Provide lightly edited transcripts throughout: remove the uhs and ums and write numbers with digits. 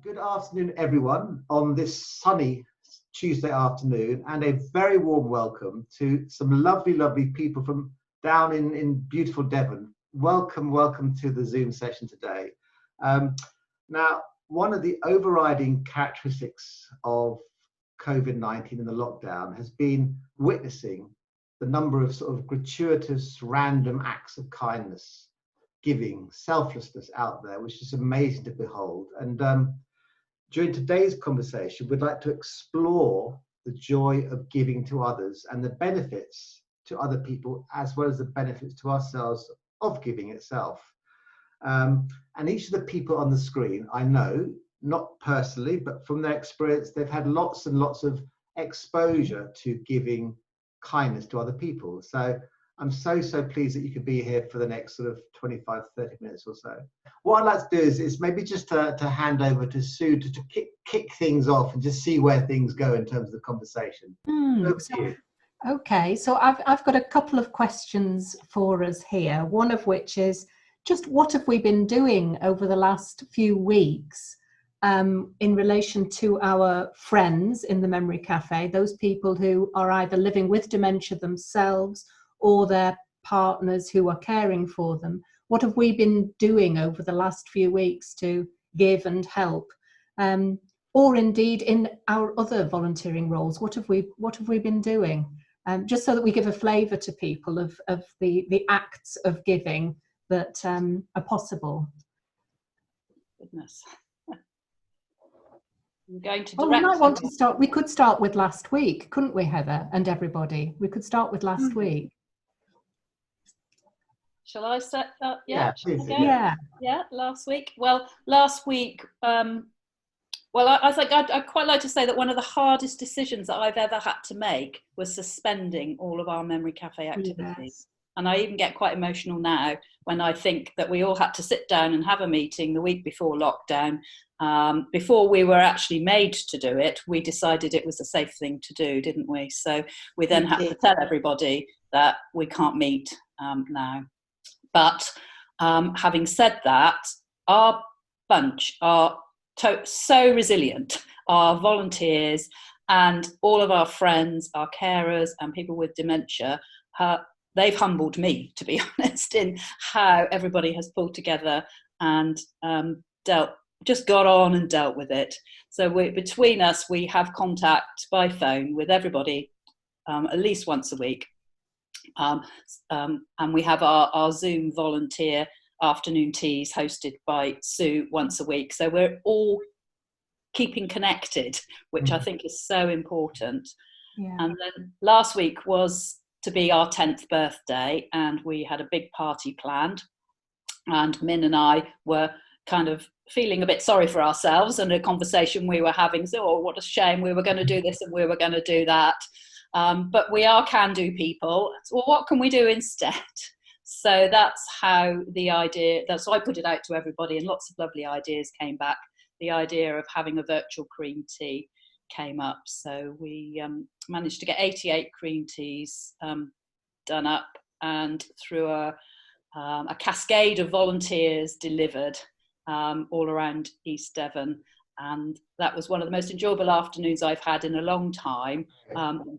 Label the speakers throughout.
Speaker 1: Good afternoon, everyone, on this sunny Tuesday afternoon, and a very warm welcome to some lovely, lovely people from down in beautiful Devon. Welcome to the Zoom session today. Now, one of the overriding characteristics of COVID-19 and the lockdown has been witnessing the number of sort of gratuitous, random acts of kindness, giving, selflessness out there, which is amazing to behold. And during today's conversation, we'd like to explore the joy of giving to others and the benefits to other people, as well as the benefits to ourselves of giving itself. And each of the people on the screen, I know, not personally, but from their experience, they've had lots and lots of exposure to giving kindness to other people. So I'm so pleased that you could be here for the next sort of 25, 30 minutes or so. What I'd like to do is maybe just to hand over to Sue to kick things off and just see where things go in terms of the conversation.
Speaker 2: Okay, so I've got a couple of questions for us here, one of which is just what have we been doing over the last few weeks in relation to our friends in the Memory Cafe, those people who are either living with dementia themselves or their partners who are caring for them. What have we been doing over the last few weeks to give and help? Or indeed in our other volunteering roles, what have we been doing? Just so that we give a flavour to people of the acts of giving that are possible.
Speaker 3: Goodness. I'm going to
Speaker 2: we might want to start. We could start with last week, couldn't we, Heather and everybody? We could start with last week.
Speaker 3: Shall I set that?
Speaker 1: Yeah.
Speaker 3: Yeah, last week. Well, last week, I think I'd quite like to say that one of the hardest decisions that I've ever had to make was suspending all of our Memory Cafe activities. Yes. And I even get quite emotional now when I think that we all had to sit down and have a meeting the week before lockdown. Before we were actually made to do it, we decided it was a safe thing to do, didn't we? So we then had to tell everybody that we can't meet now. But having said that, our bunch are so resilient, our volunteers and all of our friends, our carers and people with dementia, they've humbled me, to be honest, in how everybody has pulled together and just got on and dealt with it. So between us, we have contact by phone with everybody at least once a week. And we have our Zoom volunteer afternoon teas hosted by Sue once a week. So we're all keeping connected, which I think is so important. Yeah. And then last week was to be our 10th birthday, and we had a big party planned. And Min and I were kind of feeling a bit sorry for ourselves, and a conversation we were having, so, oh, what a shame, we were going to do this and we were going to do that. But we are can-do people. Well, what can we do instead? So that's how that's why I put it out to everybody, and lots of lovely ideas came back. The idea of having a virtual cream tea came up. So we managed to get 88 cream teas done up, and through a cascade of volunteers delivered all around East Devon. And that was one of the most enjoyable afternoons I've had in a long time,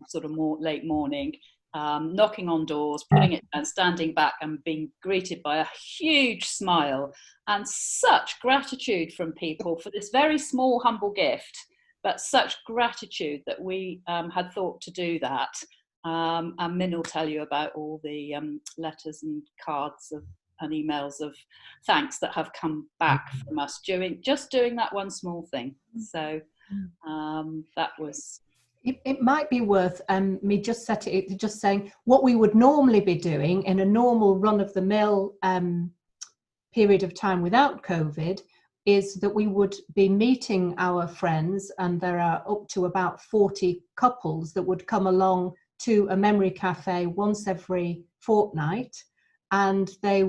Speaker 3: sort of more late morning, knocking on doors, putting it down, standing back and being greeted by a huge smile and such gratitude from people for this very small, humble gift, but such gratitude that we had thought to do that. And Min will tell you about all the letters and cards and emails of thanks that have come back from us doing that one small thing. So that was...
Speaker 2: It might be worth me just saying what we would normally be doing in a normal run-of-the-mill period of time without COVID is that we would be meeting our friends, and there are up to about 40 couples that would come along to a Memory Cafe once every fortnight. And we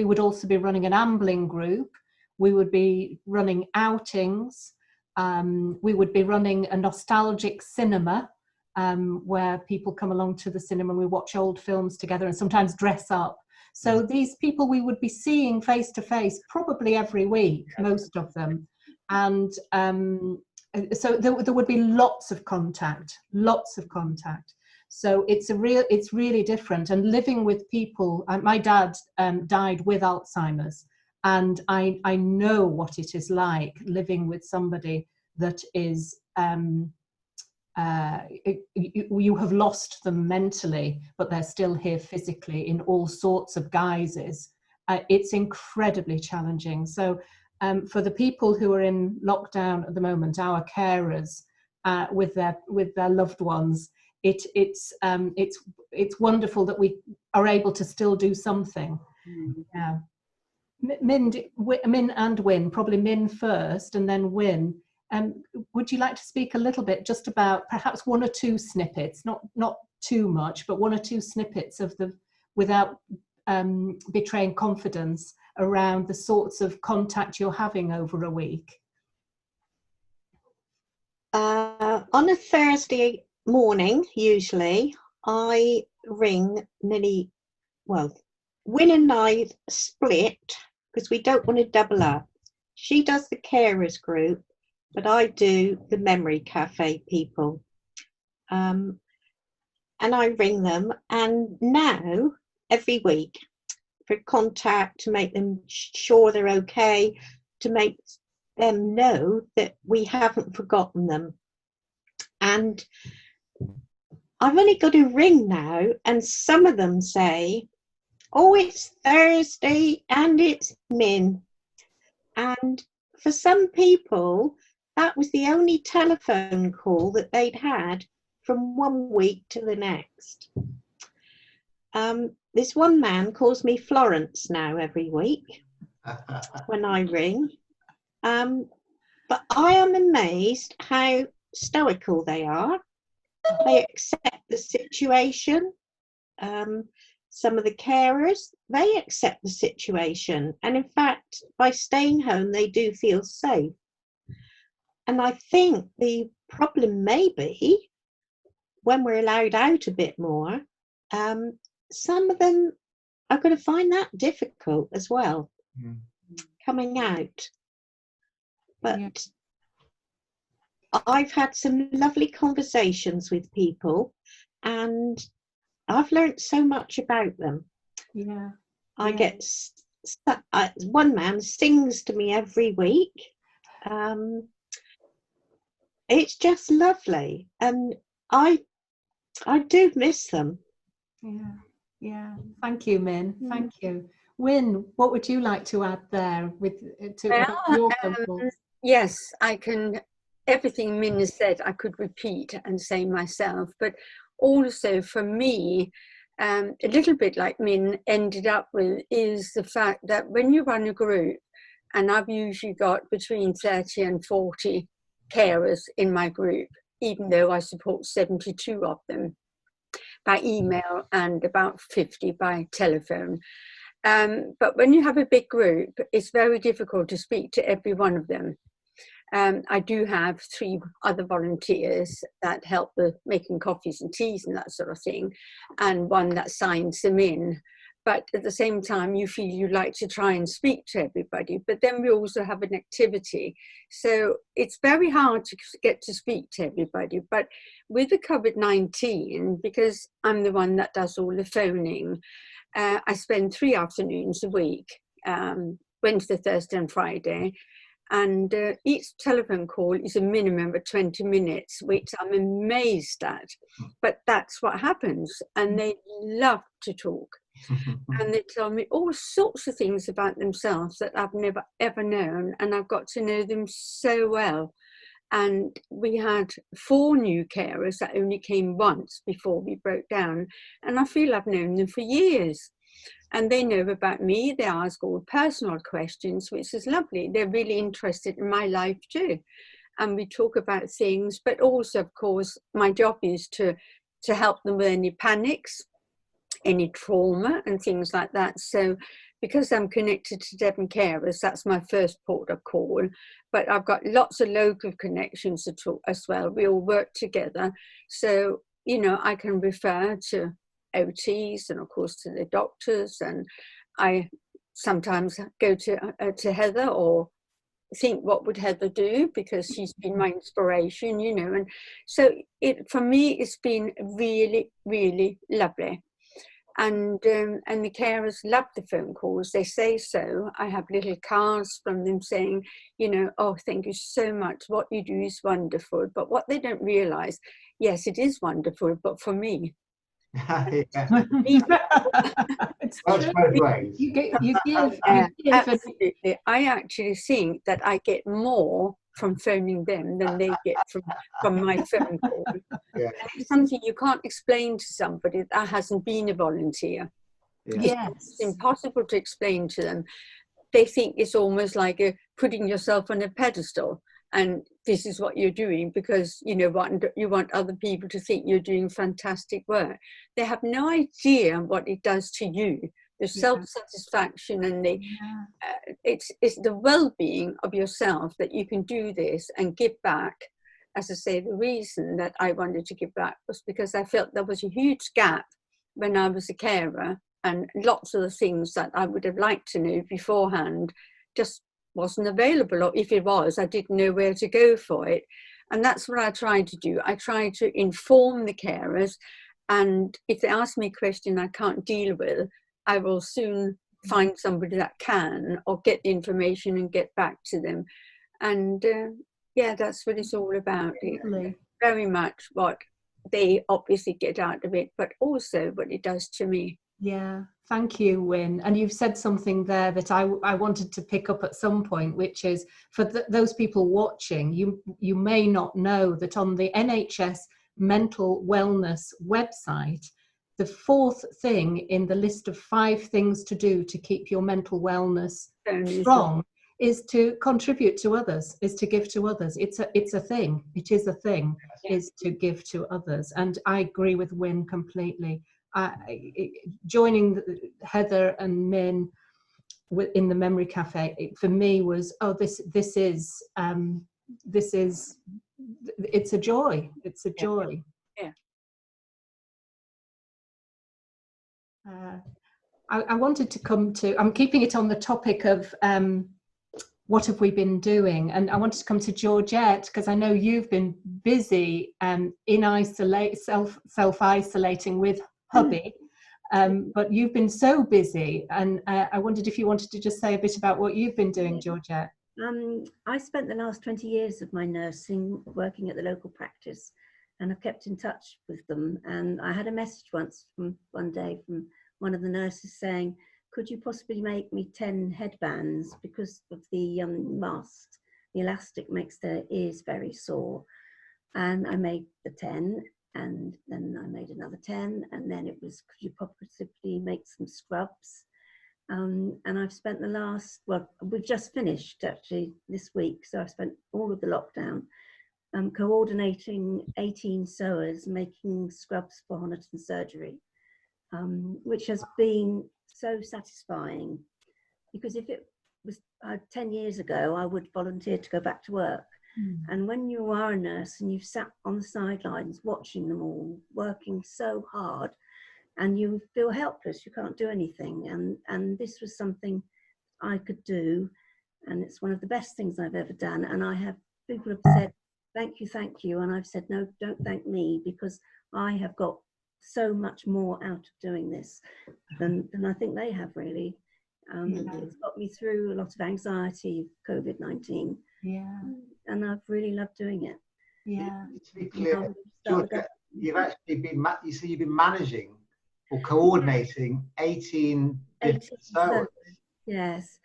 Speaker 2: would also be running an ambling group. We would be running outings. We would be running a nostalgic cinema where people come along to the cinema and we watch old films together and sometimes dress up. So these people we would be seeing face to face probably every week, most of them. And so there would be lots of contact. So it's really different. And living with people, my dad died with Alzheimer's, and I know what it is like living with somebody that is you have lost them mentally, but they're still here physically in all sorts of guises. It's incredibly challenging. So for the people who are in lockdown at the moment, our carers with their loved ones, it's wonderful that we are able to still do something. Yeah. Min and Win, probably Min first and then Win. Would you like to speak a little bit just about perhaps one or two snippets, not too much, but one or two snippets of without betraying confidence, around the sorts of contact you're having over a week?
Speaker 4: On a Thursday morning, usually, I ring Win and I split because we don't want to double up. She does the carers group, but I do the memory cafe people. And I ring them, and now every week for contact, to make them sure they're okay, to make them know that we haven't forgotten them. And I've only got to ring now, and some of them say, oh, it's Thursday and it's Min. And for some people, that was the only telephone call that they'd had from one week to the next. This one man calls me Florence now every week when I ring. But I am amazed how stoical they are. They accept the situation. Some of the carers, they accept the situation. And in fact, by staying home, they do feel safe. And I think the problem may be when we're allowed out a bit more, some of them are going to find that difficult as well, coming out. But I've had some lovely conversations with people, and I've learned so much about them. I get one man sings to me every week. It's just lovely, and I do miss them.
Speaker 2: Thank you, Min. Thank you. Win, what would you like to add there about your phone calls?
Speaker 5: Yes, I can. Everything Min has said, I could repeat and say myself, but also for me, a little bit like Min ended up with, is the fact that when you run a group, and I've usually got between 30 and 40 carers in my group, even though I support 72 of them by email and about 50 by telephone. But when you have a big group, it's very difficult to speak to every one of them. I do have 3 other volunteers that help with making coffees and teas and that sort of thing, and one that signs them in. But at the same time, you feel you like to try and speak to everybody. But then we also have an activity. So it's very hard to get to speak to everybody. But with the COVID-19, because I'm the one that does all the phoning, I spend 3 afternoons a week, Wednesday, Thursday and Friday. And each telephone call is a minimum of 20 minutes, which I'm amazed at. But that's what happens. And they love to talk. And they tell me all sorts of things about themselves that I've never ever known, and I've got to know them so well. And we had 4 new carers that only came once before we broke down, and I feel I've known them for years. And they know about me. They ask all personal questions, which is lovely. They're really interested in my life too, and we talk about things. But also, of course, my job is to help them with any panics, any trauma and things like that. So because I'm connected to Devon Carers, that's my first port of call. But I've got lots of local connections as well. We all work together. So, you know, I can refer to OTs and of course to the doctors, and I sometimes go to Heather or think, what would Heather do, because she's been my inspiration, you know. And so it, for me, it's been really, really lovely. And the carers love the phone calls. They say so. I have little cards from them saying, you know, oh, thank you so much. What you do is wonderful. But what they don't realise, yes, it is wonderful, but for me.
Speaker 2: It's
Speaker 1: Works
Speaker 2: true.
Speaker 1: both ways.
Speaker 2: You give,
Speaker 5: Absolutely. I actually think that I get more from phoning them than they get from my phone call.
Speaker 1: Yeah.
Speaker 5: And it's something you can't explain to somebody that hasn't been a volunteer.
Speaker 2: Yes.
Speaker 5: It's impossible to explain to them. They think it's almost like putting yourself on a pedestal, and this is what you're doing because you want other people to think you're doing fantastic work. They have no idea what it does to you, the self-satisfaction and the it's the well-being of yourself that you can do this and give back. As I say, the reason that I wanted to give back was because I felt there was a huge gap when I was a carer, and lots of the things that I would have liked to know beforehand just wasn't available, or if it was, I didn't know where to go for it. And that's what I tried to do. I tried to inform the carers, and if they ask me a question I can't deal with, I will soon find somebody that can, or get the information and get back to them. And yeah, that's what it's all about. Very much what they obviously get out of it, but also what it does to me.
Speaker 2: Yeah, thank you, Wynne. And you've said something there that I wanted to pick up at some point, which is for those people watching, you may not know that on the NHS mental wellness website, the fourth thing in the list of 5 things to do to keep your mental wellness strong is to contribute to others, is to give to others. It's a thing. It is a thing, is to give to others. And I agree with Wynne completely. Joining Heather and Min in the Memory Cafe, for me was, this is it's a joy. It's a joy.
Speaker 5: Yeah.
Speaker 2: I wanted to come to, I'm keeping it on the topic of what have we been doing, and I wanted to come to Georgette, because I know you've been busy in self-isolating with hubby, but you've been so busy, and I wondered if you wanted to just say a bit about what you've been doing, Georgette.
Speaker 6: I spent the last 20 years of my nursing working at the local practice, and I've kept in touch with them. And I had a message one day from one of the nurses saying, could you possibly make me 10 headbands, because of the mast, the elastic makes their ears very sore. And I made the 10, and then I made another 10, and then it was, could you possibly make some scrubs? And I've spent we've just finished actually this week, so I've spent all of the lockdown coordinating 18 sewers making scrubs for Honiton surgery, which has been so satisfying, because if it was 10 years ago, I would volunteer to go back to work. And when you are a nurse and you've sat on the sidelines watching them all working so hard, and you feel helpless, you can't do anything. And this was something I could do, and it's one of the best things I've ever done. And people have said, thank you. And I've said, no, don't thank me, because I have got so much more out of doing this than I think they have really. It's got me through a lot of anxiety, COVID-19.
Speaker 2: Yeah.
Speaker 6: And I've really loved doing it.
Speaker 2: Yeah.
Speaker 1: To be clear, Georgette, you've actually been, you say you've been managing or coordinating 18 different sewers.
Speaker 6: Yes,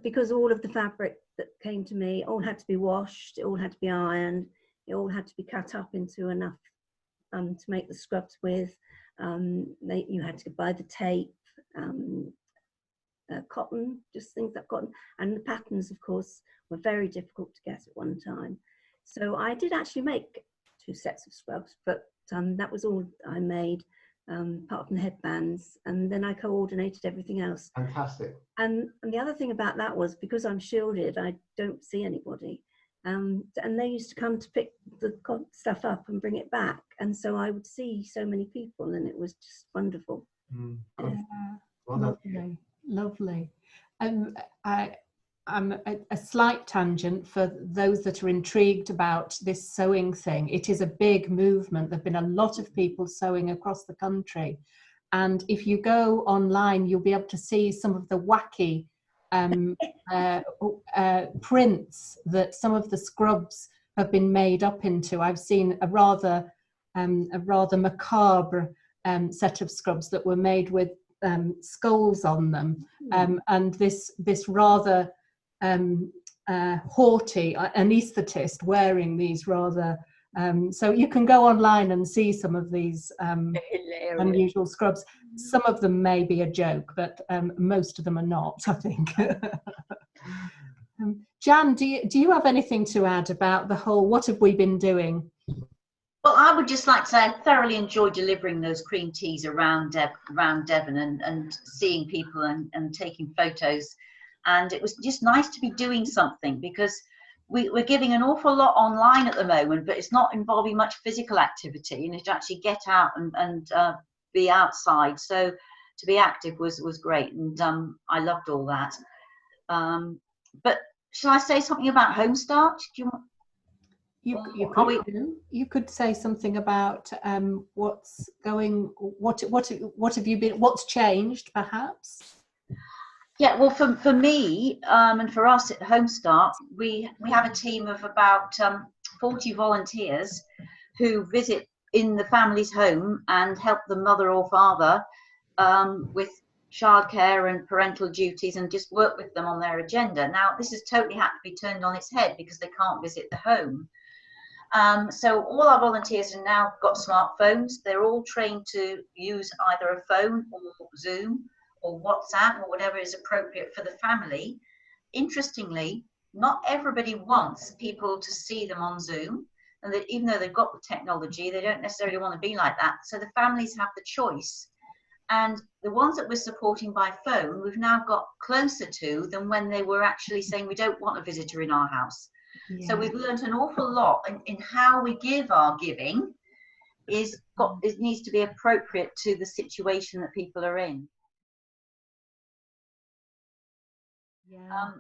Speaker 6: because all of the fabric that came to me all had to be washed, it all had to be ironed, it all had to be cut up into enough to make the scrubs with. You had to buy the tape, cotton, just things like cotton, and the patterns, of course, were very difficult to get at one time. So I did actually make 2 sets of scrubs, but that was all I made, apart from the headbands, and then I coordinated everything else.
Speaker 1: Fantastic.
Speaker 6: And the other thing about that was, because I'm shielded, I don't see anybody. And they used to come to pick the stuff up and bring it back. And so I would see so many people, and it was just wonderful.
Speaker 2: Lovely. a slight tangent for those that are intrigued about this sewing thing. It is a big movement. There have been a lot of people sewing across the country. And if you go online, you'll be able to see some of the wacky prints that some of the scrubs have been made up into. I've seen a rather macabre set of scrubs that were made with skulls on them, and this rather haughty anaesthetist wearing these rather. So you can go online and see some of these unusual scrubs. Some of them may be a joke, but most of them are not, I think. Jan, do you have anything to add about the whole, what have we been doing?
Speaker 7: Well, I would just like to say I thoroughly enjoyed delivering those cream teas around Devon and seeing people and taking photos. And it was just nice to be doing something, because we're giving an awful lot online at the moment, but it's not involving much physical activity, and to actually get out and be outside. So to be active was great, and I loved all that. But shall I say something about Homestart? Do you want?
Speaker 2: You could say something about what's changed, perhaps.
Speaker 7: Yeah, well, for me and for us at Homestart, we have a team of about 40 volunteers who visit in the family's home and help the mother or father with childcare and parental duties, and just work with them on their agenda. Now, this has totally had to be turned on its head because they can't visit the home. So all our volunteers have now got smartphones. They're all trained to use either a phone or Zoom or WhatsApp or whatever is appropriate for the family. Interestingly, not everybody wants people to see them on Zoom, and that even though they've got the technology, they don't necessarily want to be like that. So the families have the choice. And the ones that we're supporting by phone, we've now got closer to than when they were actually saying we don't want a visitor in our house. Yeah. So we've learned an awful lot in how we give our giving. It needs to be appropriate to the situation that people are in.
Speaker 2: Yeah.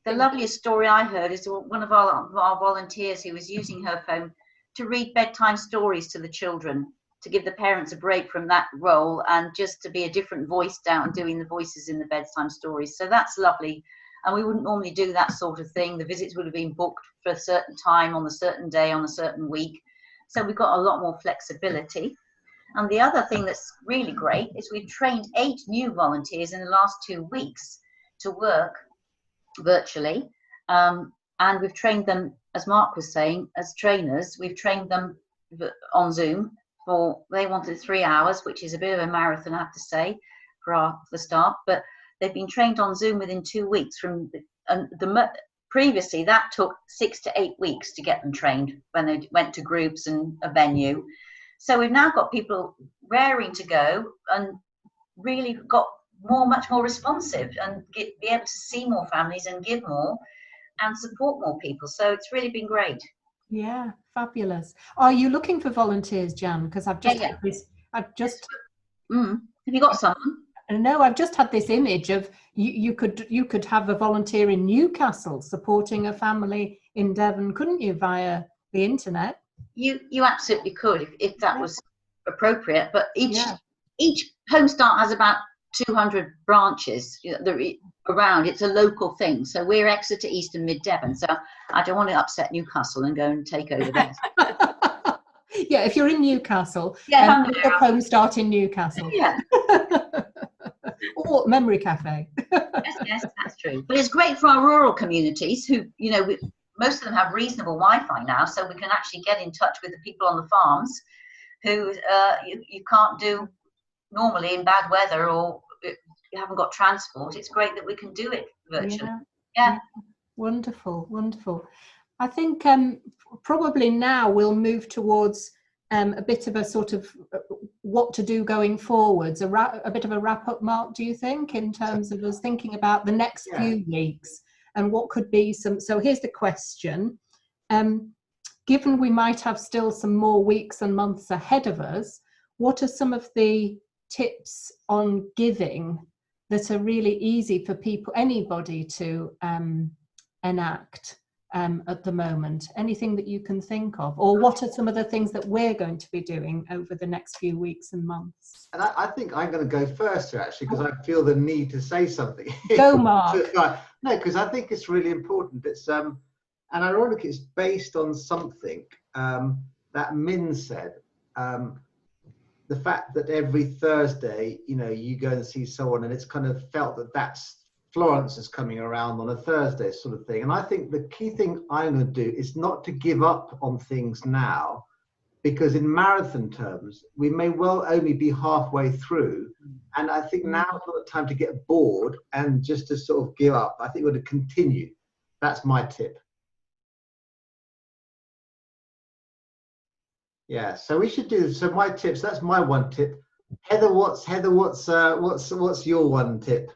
Speaker 7: The loveliest story I heard is one of our volunteers who was using her phone to read bedtime stories to the children, to give the parents a break from that role and just to be a different voice down doing the voices in the bedtime stories. So that's lovely. And we wouldn't normally do that sort of thing. The visits would have been booked for a certain time on a certain day on a certain week. So we've got a lot more flexibility. And the other thing that's really great is we've trained 8 new volunteers in the last 2 weeks to work virtually. And we've trained them, as Mark was saying, as trainers. We've trained them on Zoom they wanted 3 hours, which is a bit of a marathon, I have to say, for the staff. But they've been trained on Zoom within 2 weeks. Previously, that took 6 to 8 weeks to get them trained when they went to groups and a venue. So we've now got people raring to go and really got much more responsive and be able to see more families and give more and support more people. So it's really been great.
Speaker 2: Yeah, fabulous. Are you looking for volunteers, Jan? Because I've just had this. Have
Speaker 7: you got someone?
Speaker 2: No, I've just had this image of you could have a volunteer in Newcastle supporting a family in Devon, couldn't you, via the internet?
Speaker 7: You absolutely could if that was appropriate. But each Homestart has about 200 branches around. It's a local thing. So we're Exeter, East and Mid Devon. So I don't want to upset Newcastle and go and take over there.
Speaker 2: Yeah, if you're in Newcastle, Homestart in Newcastle.
Speaker 7: Yeah.
Speaker 2: Or Memory Cafe.
Speaker 7: Yes, that's true. But it's great for our rural communities who, most of them have reasonable Wi-Fi now, so we can actually get in touch with the people on the farms who you can't do normally in bad weather, or you haven't got transport. It's great that we can do it virtually. Yeah.
Speaker 2: Wonderful, wonderful. I think probably now we'll move towards a bit of a sort of what to do going forwards, a bit of a wrap up, Mark, do you think, in terms of us thinking about the next few weeks and what could be some. So here's the question. Given we might have still some more weeks and months ahead of us, what are some of the tips on giving that are really easy for people, anybody to enact at the moment? Anything that you can think of? Or what are some of the things that we're going to be doing over the next few weeks and months?
Speaker 1: And I think I'm going to go first here, actually, because I feel the need to say something.
Speaker 2: Go, Mark.
Speaker 1: No, because I think it's really important. It's and ironically, it's based on something that Min said. The fact that every Thursday, you know, you go and see someone, and it's kind of felt that that's Florence is coming around on a Thursday, sort of thing. And I think the key thing I'm going to do is not to give up on things now, because in marathon terms, we may well only be halfway through. And I think now is not the time to get bored and just to sort of give up. I think we're to continue. That's my tip. Yeah, so we should do, so my tips, that's my one tip. Heather, what's your one tip?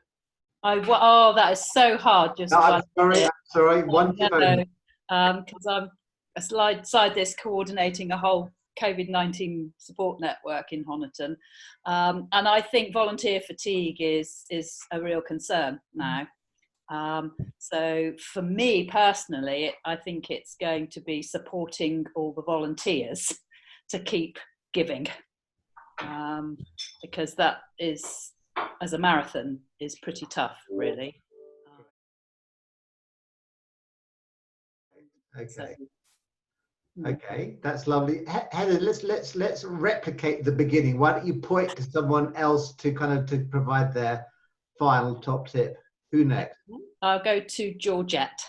Speaker 3: Oh, that is so hard. Just
Speaker 1: No,
Speaker 3: one
Speaker 1: I'm sorry, one tip only.
Speaker 3: Because I'm aside this coordinating a whole COVID-19 support network in Honiton, and I think volunteer fatigue is a real concern now. So for me personally, I think it's going to be supporting all the volunteers to keep giving, because that is, as a marathon, is pretty tough, really.
Speaker 1: Okay. Okay, that's lovely. Heather, let's replicate the beginning. Why don't you point to someone else to kind of to provide their final top tip? Who next?
Speaker 3: I'll go to Georgette.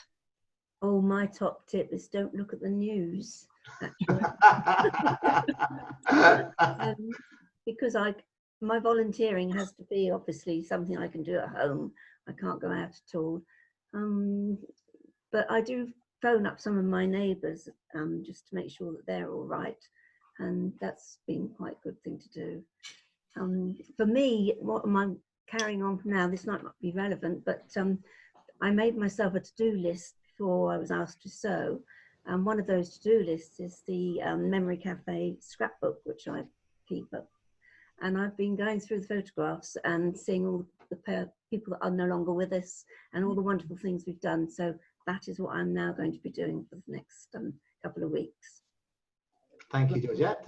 Speaker 6: Oh, my top tip is don't look at the news. Because my volunteering has to be obviously something I can do at home. I can't go out at all. But I do phone up some of my neighbours just to make sure that they're all right, and that's been quite a good thing to do. For me, what am I carrying on from now? This might not be relevant, but I made myself a to-do list before I was asked to sew, and one of those to-do lists is the Memory Cafe scrapbook, which I keep up. And I've been going through the photographs and seeing all the people that are no longer with us and all the wonderful things we've done. So that is what I'm now going to be doing for the next couple of weeks.
Speaker 1: Thank you, Georgette.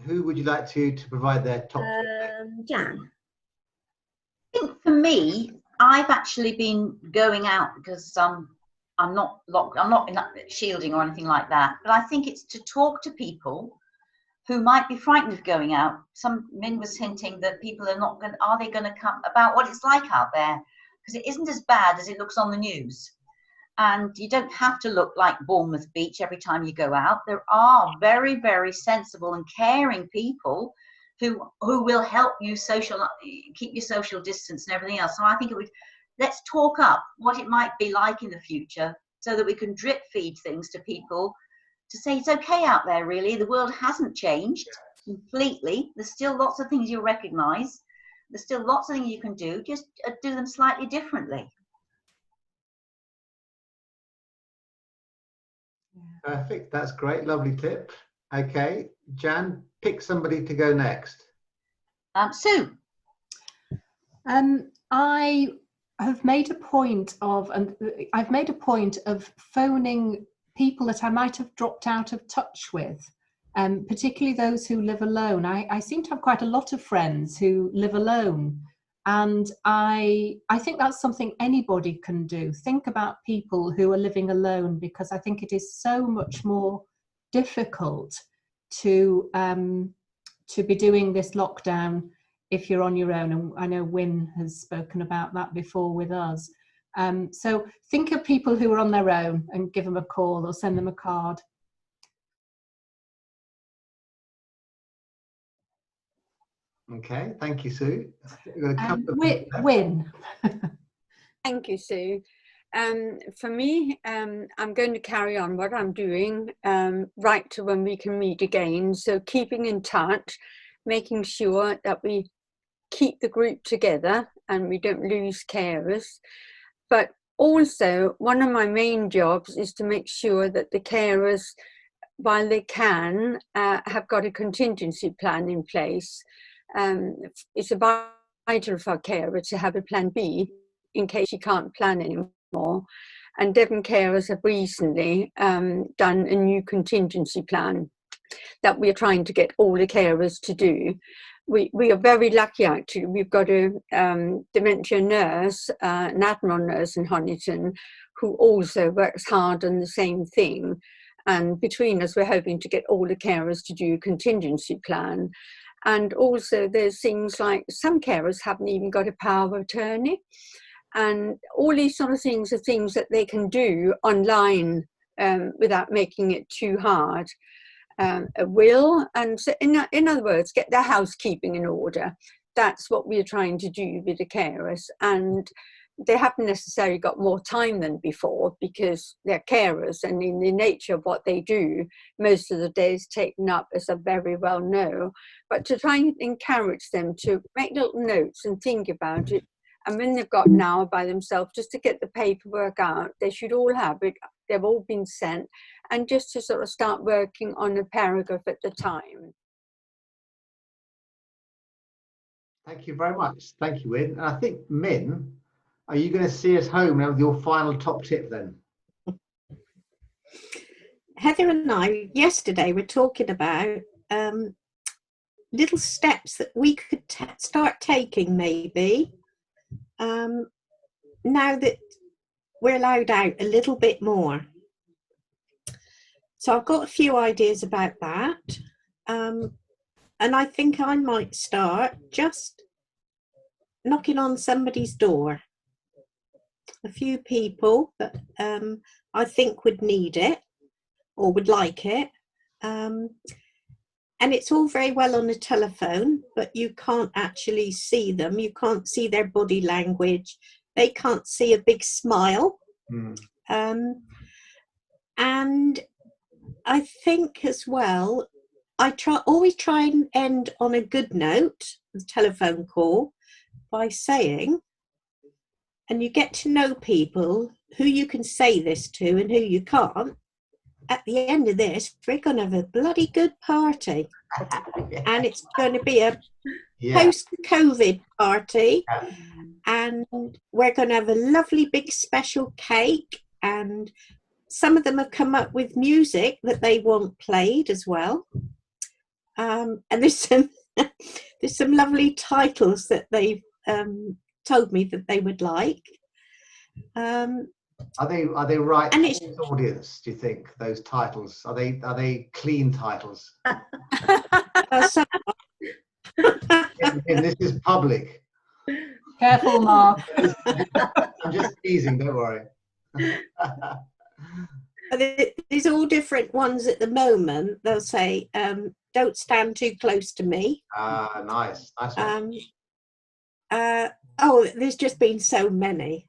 Speaker 1: Who would you like to provide their top tip?
Speaker 6: Jan.
Speaker 7: I think for me, I've actually been going out because I'm not locked, I'm not in that shielding or anything like that, but I think it's to talk to people who might be frightened of going out. Min was hinting that people are they going to come, about what it's like out there, because it isn't as bad as it looks on the news. And you don't have to look like Bournemouth Beach every time you go out. There are very, very sensible and caring people who will help you keep your social distance and everything else. So I think let's talk up what it might be like in the future, so that we can drip feed things to people to say it's okay out there, really. The world hasn't changed completely. There's still lots of things you'll recognise. There's still lots of things you can do, just do them slightly differently.
Speaker 1: Perfect, that's great, lovely tip. Okay, Jan, pick somebody to go next.
Speaker 7: Sue.
Speaker 2: I have made a point of, phoning people that I might have dropped out of touch with, particularly those who live alone. I seem to have quite a lot of friends who live alone, and I think that's something anybody can do. Think about people who are living alone, because I think it is so much more difficult to be doing this lockdown if you're on your own, and I know Wynne has spoken about that before with us. So think of people who are on their own and give them a call or send them a card.
Speaker 1: Okay, thank you, Sue.
Speaker 2: Wynne.
Speaker 5: Thank you, Sue. For me, I'm going to carry on what I'm doing right to when we can meet again. So keeping in touch, making sure that we keep the group together and we don't lose carers. But also, one of my main jobs is to make sure that the carers while they can, have got a contingency plan in place. It's vital for a carer to have a plan B in case she can't plan anymore. And Devon Carers have recently done a new contingency plan that we're trying to get all the carers to do. We are very lucky, actually. We've got a dementia nurse, an Admiral nurse in Honiton, who also works hard on the same thing. And between us, we're hoping to get all the carers to do a contingency plan. And also there's things like some carers haven't even got a power of attorney. And all these sort of things are things that they can do online without making it too hard. A will, and so in other words, get their housekeeping in order. That's what we're trying to do with the carers. And they haven't necessarily got more time than before because they're carers, and in the nature of what they do, most of the day is taken up, as I very well know. But to try and encourage them to make little notes and think about it, and when they've got an hour by themselves, just to get the paperwork out, they should all have it. They've all been sent, and just to sort of start working on a paragraph at the time.
Speaker 1: Thank you very much. Thank you, Wynne. And I think, Min, are you going to see us home now with your final top tip then?
Speaker 4: Heather and I yesterday were talking about little steps that we could start taking maybe now that we're allowed out a little bit more. So I've got a few ideas about that. And I think I might start just knocking on somebody's door. A few people that I think would need it or would like it. And it's all very well on the telephone, but you can't actually see them. You can't see their body language. They can't see a big smile. And I think as well, I always try and end on a good note, the telephone call, by saying, and you get to know people who you can say this to and who you can't. At the end of this, we're going to have a bloody good party. And it's going to be a post-COVID party. And we're going to have a lovely big special cake. And some of them have come up with music that they want played as well. And there's some lovely titles that they've told me that they would like.
Speaker 1: Are they right for this audience, do you think, those titles? Are they clean titles? And this is public.
Speaker 2: Careful, Mark.
Speaker 1: I'm just teasing, don't worry.
Speaker 4: There's all different ones at the moment. They'll say, don't stand too close to me.
Speaker 1: Nice one.
Speaker 4: There's just been so many.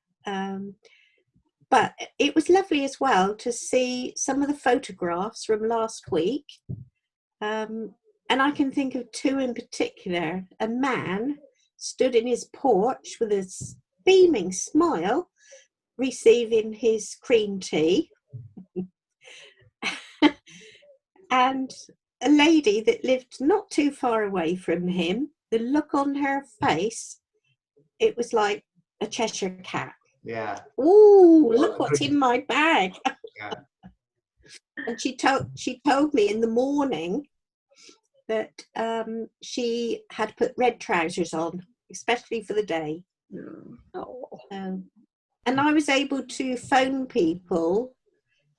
Speaker 4: But it was lovely as well to see some of the photographs from last week. And I can think of two in particular. A man stood in his porch with a beaming smile, receiving his cream tea. And a lady that lived not too far away from him, the look on her face, it was like a Cheshire cat.
Speaker 1: Yeah.
Speaker 4: Ooh, look what's in my bag.
Speaker 1: Yeah.
Speaker 4: And she told me in the morning that she had put red trousers on, especially for the day. And I was able to phone people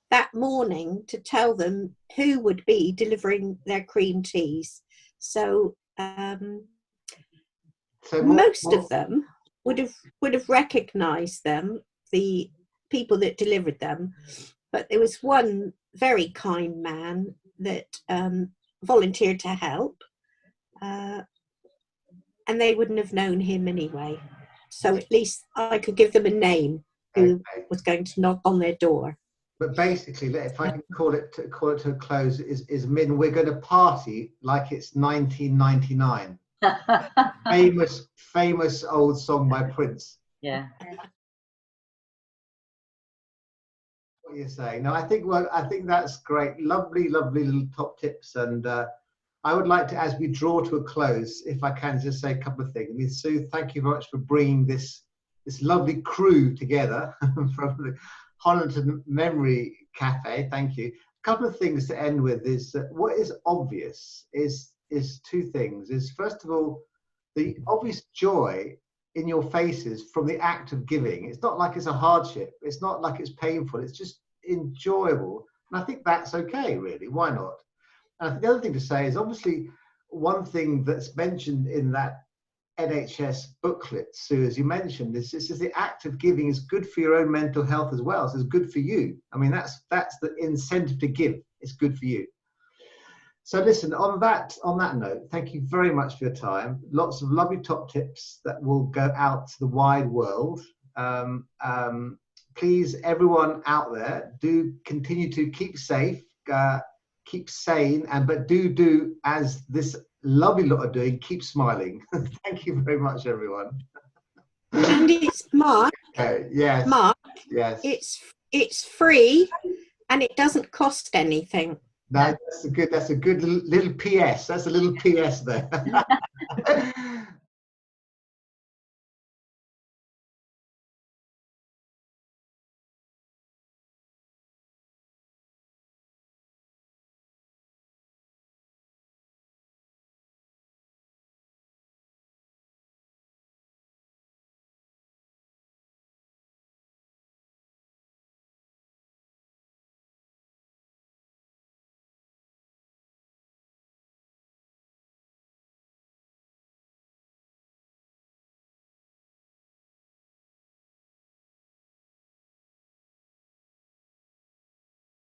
Speaker 4: that morning to tell them who would be delivering their cream teas. So, most of them would have recognised them, the people that delivered them. But there was one very kind man that volunteered to help, and they wouldn't have known him anyway. So at least I could give them a name who was going to knock on their door.
Speaker 1: But basically, if I can call it to a close, is Min, we're going to party like it's 1999. famous old song by Prince.
Speaker 7: Yeah.
Speaker 1: what you're saying. No, I think that's great. Lovely, lovely little top tips. And I would like to, as we draw to a close, if I can just say a couple of things. I mean, Sue, thank you very much for bringing this lovely crew together from the Holland Memory Cafe. Thank you. A couple of things to end with is that what is obvious is two things. Is first of all, the obvious joy in your faces from the act of giving. It's not like it's a hardship. It's not like it's painful. It's just enjoyable. And I think that's okay, really. Why not? And I think the other thing to say is obviously one thing that's mentioned in that NHS booklet, Sue, as you mentioned, is the act of giving is good for your own mental health as well. So it's good for you. I mean, that's the incentive to give. It's good for you. So listen, on that note, thank you very much for your time. Lots of lovely top tips that will go out to the wide world. Please, everyone out there, do continue to keep safe, keep sane, but do as this lovely lot are doing, keep smiling. Thank you very much, everyone.
Speaker 4: And it's Mark.
Speaker 1: Okay, yes.
Speaker 4: Mark.
Speaker 1: Yes.
Speaker 4: It's free and it doesn't cost anything.
Speaker 1: That's a good little PS. That's a little PS there.